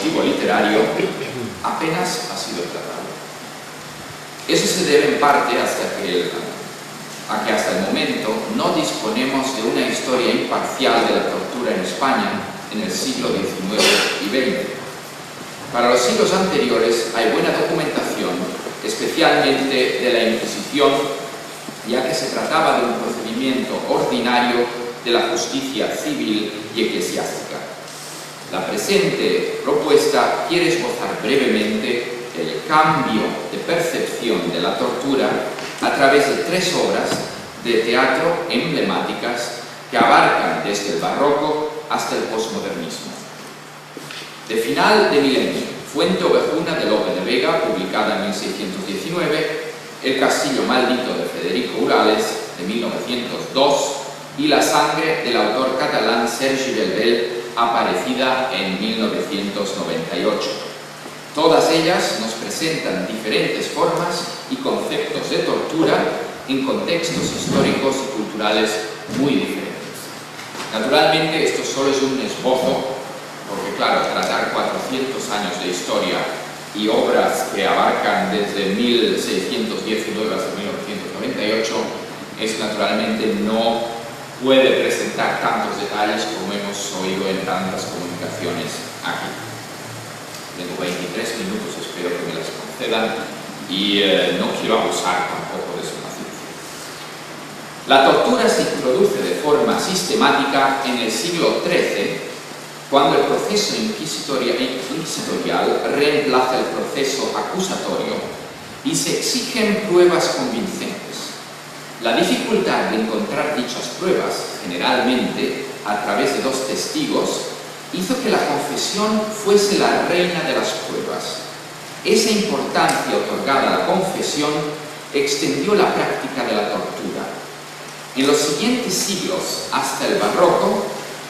archivo literario, apenas ha sido tratado. Eso se debe en parte a que hasta el momento no disponemos de una historia imparcial de la tortura en España en el siglo XIX y XX. Para los siglos anteriores hay buena documentación, especialmente de la Inquisición, ya que se trataba de un procedimiento ordinario de la justicia civil y eclesiástica. La presente propuesta quiere esbozar brevemente el cambio de percepción de la tortura a través de 3 obras de teatro emblemáticas que abarcan desde el barroco hasta el posmodernismo. De final de milenio, Fuente Ovejuna de Lope de Vega, publicada en 1619, El castillo maldito de Federico Urales, de 1902, y La sangre del autor catalán Sergi Belbel, aparecida en 1998. Todas ellas nos presentan diferentes formas y conceptos de tortura en contextos históricos y culturales muy diferentes. Naturalmente, esto solo es un esbozo, porque claro, tratar 400 años de historia y obras que abarcan desde 1619 hasta 1998, es naturalmente no puede presentar tantos detalles como hemos oído en tantas comunicaciones aquí. Tengo 23 minutos, espero que me las concedan, y no quiero abusar tampoco de su paciencia. La tortura se introduce de forma sistemática en el siglo XIII, cuando el proceso inquisitorial reemplaza el proceso acusatorio y se exigen pruebas convincentes. La dificultad de encontrar dichas pruebas, generalmente a través de 2 testigos, hizo que la confesión fuese la reina de las pruebas. Esa importancia otorgada a la confesión extendió la práctica de la tortura. En los siguientes siglos, hasta el barroco,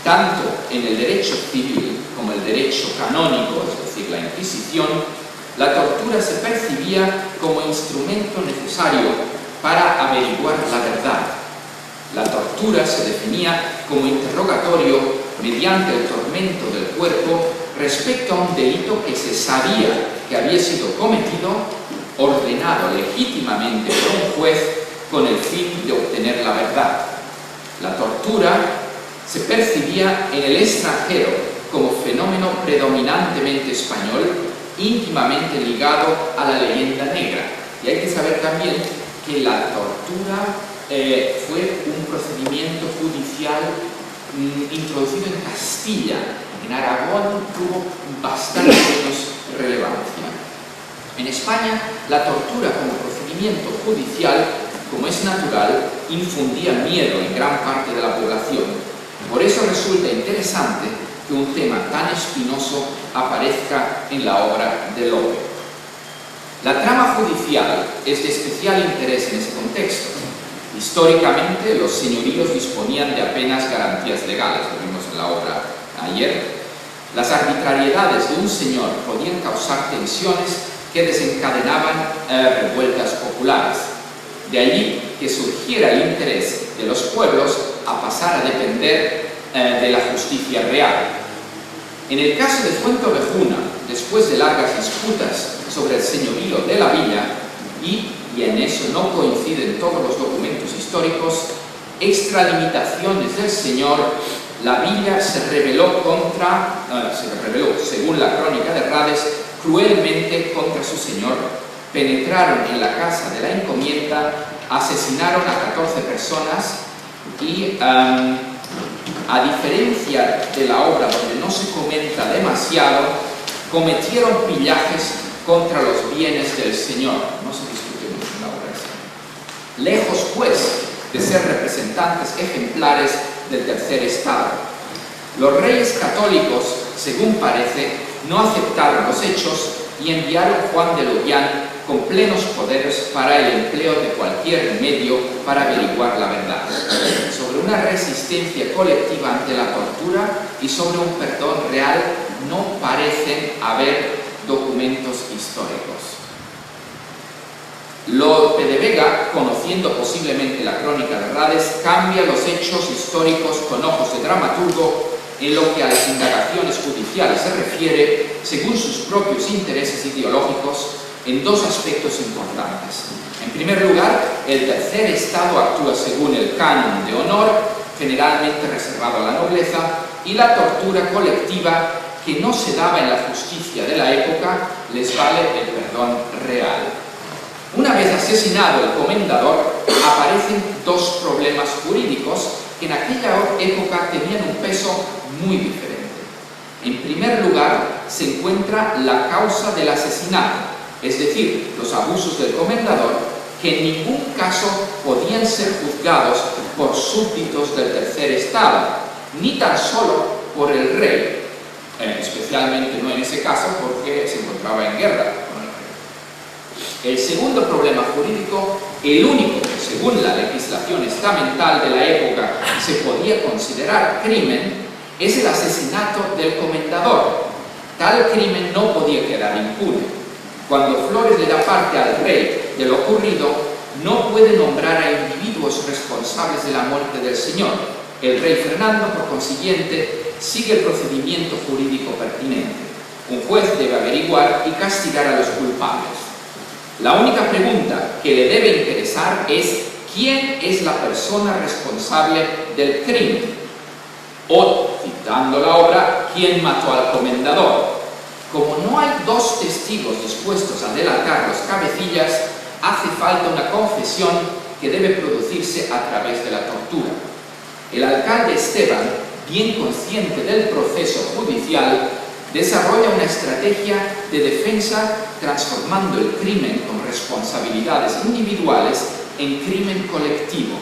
tanto en el derecho civil como el derecho canónico, es decir, la Inquisición, la tortura se percibía como instrumento necesario para averiguar la verdad. La tortura se definía como interrogatorio mediante el tormento del cuerpo respecto a un delito que se sabía que había sido cometido, ordenado legítimamente por un juez con el fin de obtener la verdad. La tortura se percibía en el extranjero como fenómeno predominantemente español, íntimamente ligado a la leyenda negra. Y hay que saber también que la tortura fue un procedimiento judicial introducido en Castilla. En Aragón tuvo bastante menos relevancia. En España, la tortura como procedimiento judicial, como es natural, infundía miedo en gran parte de la población. Por eso resulta interesante que un tema tan espinoso aparezca en la obra de Lope. La trama judicial es de especial interés en ese contexto. Históricamente, los señoríos disponían de apenas garantías legales, lo vimos en la obra ayer. Las arbitrariedades de un señor podían causar tensiones que desencadenaban revueltas populares. De allí que surgiera el interés de los pueblos a pasar a depender de la justicia real. En el caso de Fuente Ovejuna, después de largas disputas sobre el señorío de la villa, y en eso no coinciden todos los documentos históricos, extralimitaciones del señor, la villa se rebeló, según la crónica de Rades, cruelmente contra su señor. Penetraron en la casa de la encomienda, asesinaron a 14 personas y, a diferencia de la obra donde no se comenta demasiado, cometieron pillajes contra los bienes del señor. No se discute mucho en la obra esa. Lejos, pues, de ser representantes ejemplares del tercer estado. Los reyes católicos, según parece, no aceptaron los hechos y enviaron a Juan de Lubián con plenos poderes para el empleo de cualquier medio para averiguar la verdad, sobre una resistencia colectiva ante la tortura y sobre un perdón real no parecen haber documentos históricos. Lope de Vega, conociendo posiblemente la crónica de Rades, cambia los hechos históricos con ojos de dramaturgo. En lo que a las indagaciones judiciales se refiere, según sus propios intereses ideológicos en dos aspectos importantes. En primer lugar, el tercer estado actúa según el canon de honor, generalmente reservado a la nobleza, y la tortura colectiva, que no se daba en la justicia de la época, les vale el perdón real. Una vez asesinado el comendador, aparecen dos problemas jurídicos que en aquella época tenían un peso muy diferente. En primer lugar, se encuentra la causa del asesinato, es decir, los abusos del comendador, que en ningún caso podían ser juzgados por súbditos del tercer estado, ni tan solo por el rey, especialmente no en ese caso porque se encontraba en guerra con el rey. El segundo problema jurídico, el único que según la legislación estamental de la época se podía considerar crimen, es el asesinato del comendador. Tal crimen no podía quedar impune. Cuando Flores le da parte al rey de lo ocurrido, no puede nombrar a individuos responsables de la muerte del señor. El rey Fernando, por consiguiente, sigue el procedimiento jurídico pertinente. Un juez debe averiguar y castigar a los culpables. La única pregunta que le debe interesar es ¿quién es la persona responsable del crimen? O, citando la obra, ¿quién mató al comendador? Como no hay dos testigos dispuestos a delatar los cabecillas, hace falta una confesión que debe producirse a través de la tortura. El alcalde Esteban, bien consciente del proceso judicial, desarrolla una estrategia de defensa transformando el crimen con responsabilidades individuales en crimen colectivo,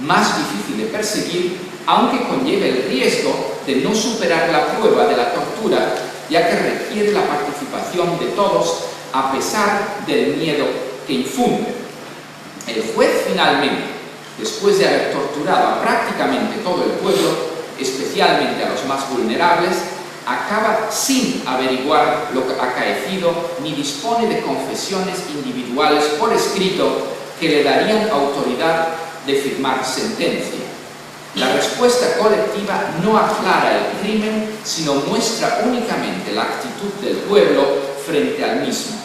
más difícil de perseguir, aunque conlleve el riesgo de no superar la prueba de la tortura, ya que requiere la participación de todos a pesar del miedo que infunde. El juez finalmente, después de haber torturado a prácticamente todo el pueblo, especialmente a los más vulnerables, acaba sin averiguar lo acaecido ni dispone de confesiones individuales por escrito que le darían autoridad de firmar sentencia. La respuesta colectiva no aclara el crimen, sino muestra únicamente la actitud del pueblo frente al mismo.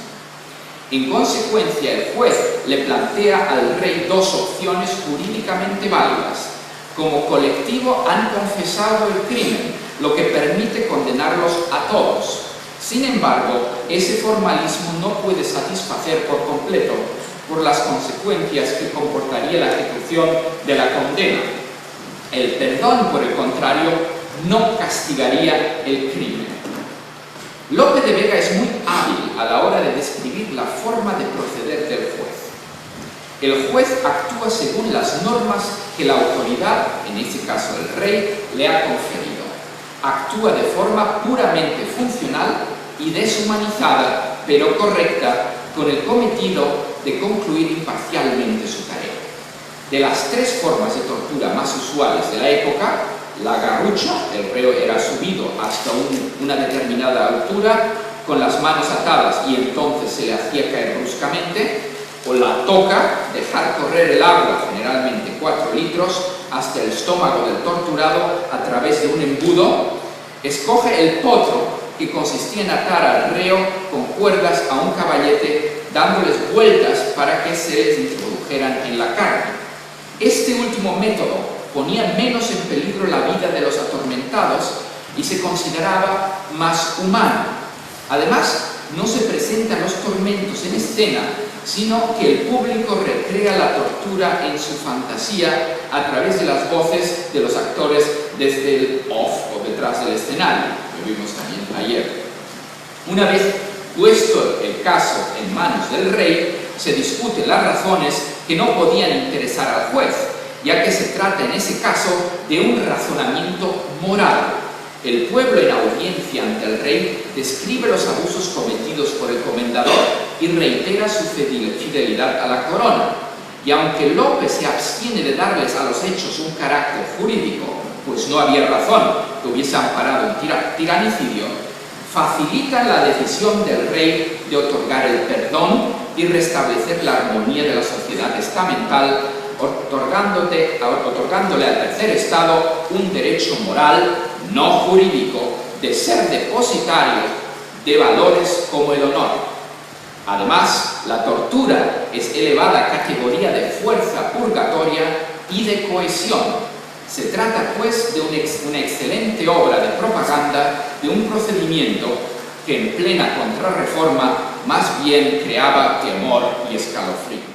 En consecuencia, el juez le plantea al rey dos opciones jurídicamente válidas. Como colectivo han confesado el crimen, lo que permite condenarlos a todos. Sin embargo, ese formalismo no puede satisfacer por completo por las consecuencias que comportaría la ejecución de la condena. El perdón, por el contrario, no castigaría el crimen. Lope de Vega es muy hábil a la hora de describir la forma de proceder del juez. El juez actúa según las normas que la autoridad, en este caso el rey, le ha conferido. Actúa de forma puramente funcional y deshumanizada, pero correcta, con el cometido de concluir imparcialmente su tarea. De las tres formas de tortura más usuales de la época, la garrucha, el reo era subido hasta una determinada altura con las manos atadas y entonces se le hacía caer bruscamente, o la toca, dejar correr el agua, generalmente 4 litros, hasta el estómago del torturado a través de un embudo. Escoge el potro, que consistía en atar al reo con cuerdas a un caballete, dándoles vueltas para que se les introdujeran en la carne. Este último método ponía menos en peligro la vida de los atormentados y se consideraba más humano. Además, no se presentan los tormentos en escena, sino que el público recrea la tortura en su fantasía a través de las voces de los actores desde el off o detrás del escenario, lo vimos también ayer. Una vez puesto el caso en manos del rey, se discuten las razones que no podían interesar al juez, ya que se trata en ese caso de un razonamiento moral. El pueblo en audiencia ante el rey describe los abusos cometidos por el comendador y reitera su fidelidad a la corona. Y aunque Lope se abstiene de darles a los hechos un carácter jurídico, pues no había razón que hubiese amparado un tiranicidio, facilita la decisión del rey de otorgar el perdón y restablecer la armonía de la sociedad estamental, otorgándole al tercer estado un derecho moral, no jurídico, de ser depositario de valores como el honor. Además, la tortura es elevada a categoría de fuerza purgatoria y de cohesión. Se trata, pues, de una excelente obra de propaganda de un procedimiento que en plena contrarreforma más bien creaba temor y escalofrío.